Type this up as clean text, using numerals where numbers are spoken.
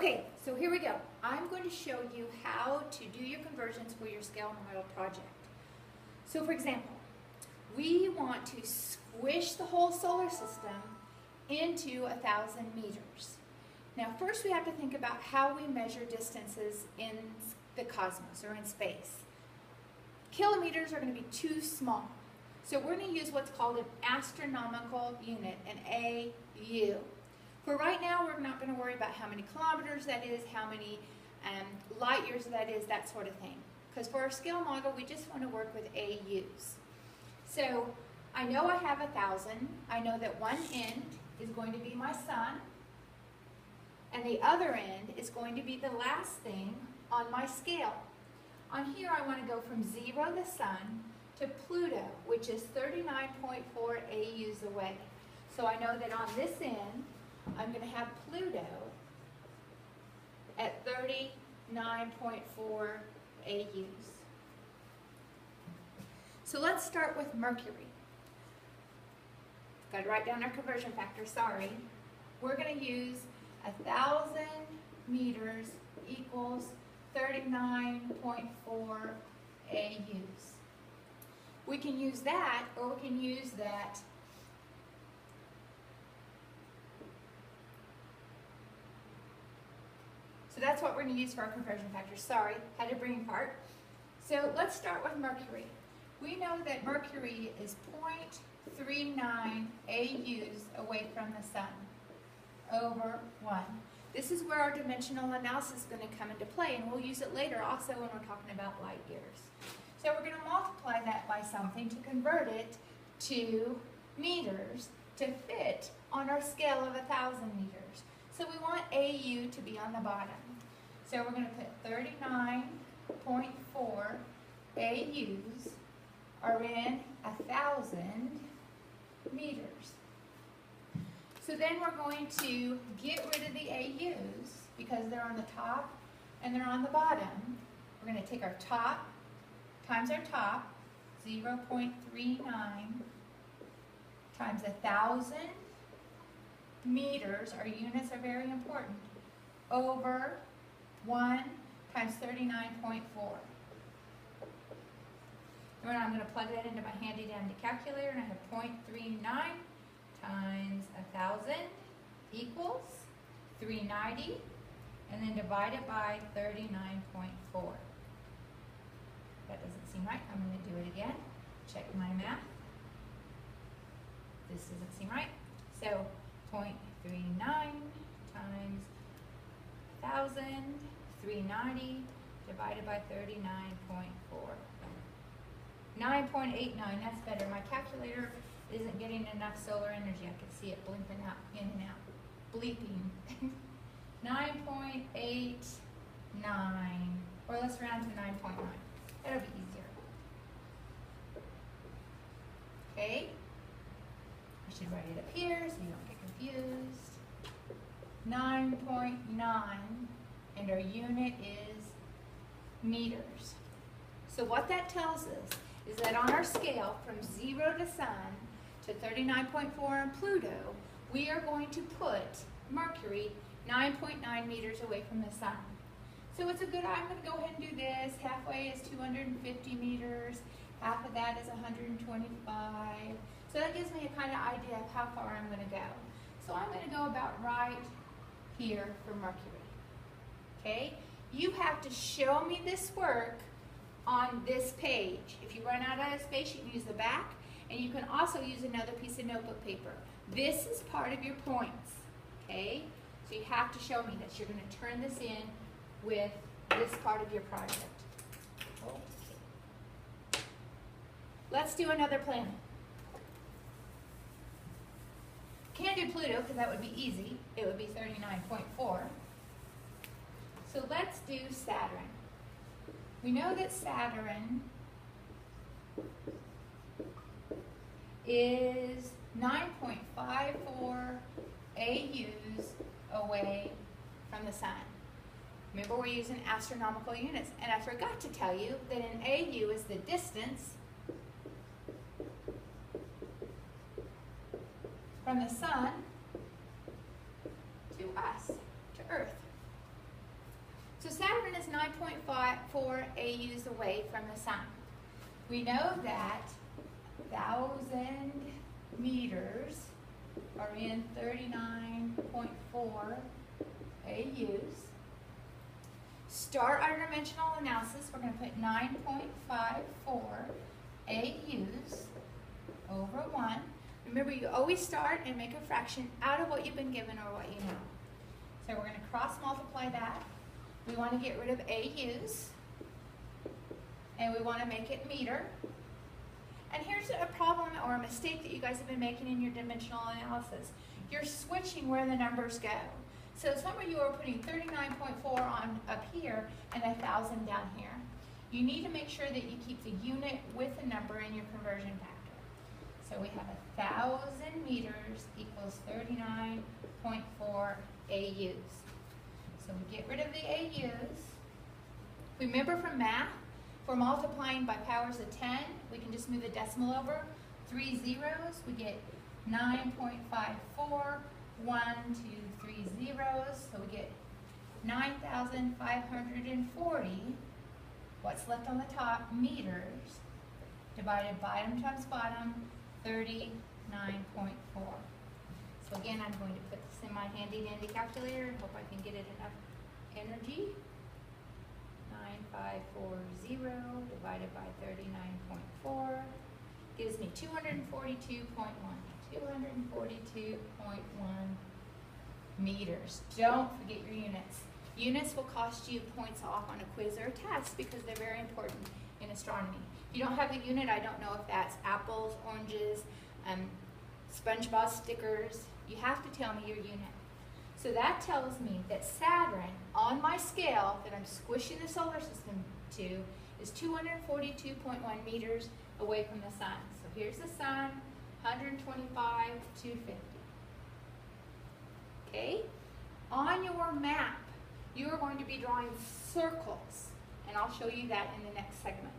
Okay, so here we go. I'm going to show you how to do your conversions for your scale model project. So for example, we want to squish the whole solar system into 1,000 meters. Now first we have to think about how we measure distances in the cosmos or in space. Kilometers are going to be too small. So we're going to use what's called an astronomical unit, an AU. For right now, we're not going to worry about how many kilometers that is, how many light years that is, that sort of thing. Because for our scale model, we just want to work with AUs. So I know I have 1,000. I know that one end is going to be my sun, and the other end is going to be the last thing on my scale. On here, I want to go from 0, the sun, to Pluto, which is 39.4 AUs away. So I know that on this end, I'm going to have Pluto at 39.4 AUs. So let's start with Mercury. Got to write down our conversion factor, sorry. We're going to use 1,000 meters equals 39.4 AUs. We can use that, or we can use that so that's what we're going to use for our conversion factor. Sorry, had a brain fart. So let's start with Mercury. We know that Mercury is 0.39 AUs away from the sun over 1. This is where our dimensional analysis is going to come into play, and we'll use it later also when we're talking about light years. So we're going to multiply that by something to convert it to meters to fit on our scale of 1,000 meters. So we want AU to be on the bottom. So we're going to put 39.4 AUs are in 1,000 meters. So then we're going to get rid of the AUs because they're on the top and they're on the bottom. We're going to take our top times our top, 0.39 times 1,000 meters, our units are very important, over 1 times 39.4. And I'm going to plug that into my handy dandy calculator, and I have 0.39 times 1,000 equals 390, and then divide it by 39.4. That doesn't seem right. I'm going to do it again. Check my math. This doesn't seem right. So 0.39 times 1,000, 390 divided by 39.4. 9.89, that's better. My calculator isn't getting enough solar energy. I can see it blinking out, in and out, bleeping. 9.89, or let's round to 9.9. That'll be easier. Okay, I should write it up here so you don't get confused. 9.9, and our unit is meters. So what that tells us is that on our scale from 0 to sun to 39.4 on Pluto, we are going to put Mercury 9.9 meters away from the sun. So it's a good, I'm going to go ahead and do this. Halfway is 250 meters. Half of that is 125. So that gives me a kind of idea of how far I'm going to go. So I'm going to go about right here for Mercury. Okay? You have to show me this work on this page. If you run out of space, you can use the back, and you can also use another piece of notebook paper. This is part of your points. Okay? So you have to show me this. You're going to turn this in with this part of your project. Okay. Let's do another planet. Can't do Pluto because that would be easy. It would be 39.4. So let's do Saturn. We know that Saturn is 9.54 AUs away from the sun. Remember, we're using astronomical units. And I forgot to tell you that an AU is the distance from the sun to us, to Earth. So Saturn is 9.4 AUs away from the sun. We know that 1,000 meters are in 39.4 AUs. Start our dimensional analysis. We're going to put 9.54 AUs over 1. Remember, you always start and make a fraction out of what you've been given or what you know. So we're going to cross multiply that. We want to get rid of AUs, and we want to make it meter. And here's a problem or a mistake that you guys have been making in your dimensional analysis. You're switching where the numbers go. So some of you are putting 39.4 on up here and 1,000 down here. You need to make sure that you keep the unit with the number in your conversion factor. So we have 1,000 meters equals 39.4 AUs. So we get rid of the AUs. Remember from math, if we're multiplying by powers of 10, we can just move the decimal over. 3 zeros, we get 9.54, 1, 2, 3 zeros, so we get 9,540. What's left on the top? Meters, divided bottom times bottom, 39.4. So again, I'm going to put this in my handy dandy calculator and hope I can get it enough energy. 9,540 divided by 39.4 gives me 242.1. 242.1 meters. Don't forget your units. Units will cost you points off on a quiz or a test because they're very important in astronomy. If you don't have the unit, I don't know if that's apples, oranges, SpongeBob stickers. You have to tell me your unit. So that tells me that Saturn, on my scale that I'm squishing the solar system to, is 242.1 meters away from the sun. So here's the sun, 125, 250. Okay? On your map, you are going to be drawing circles, and I'll show you that in the next segment.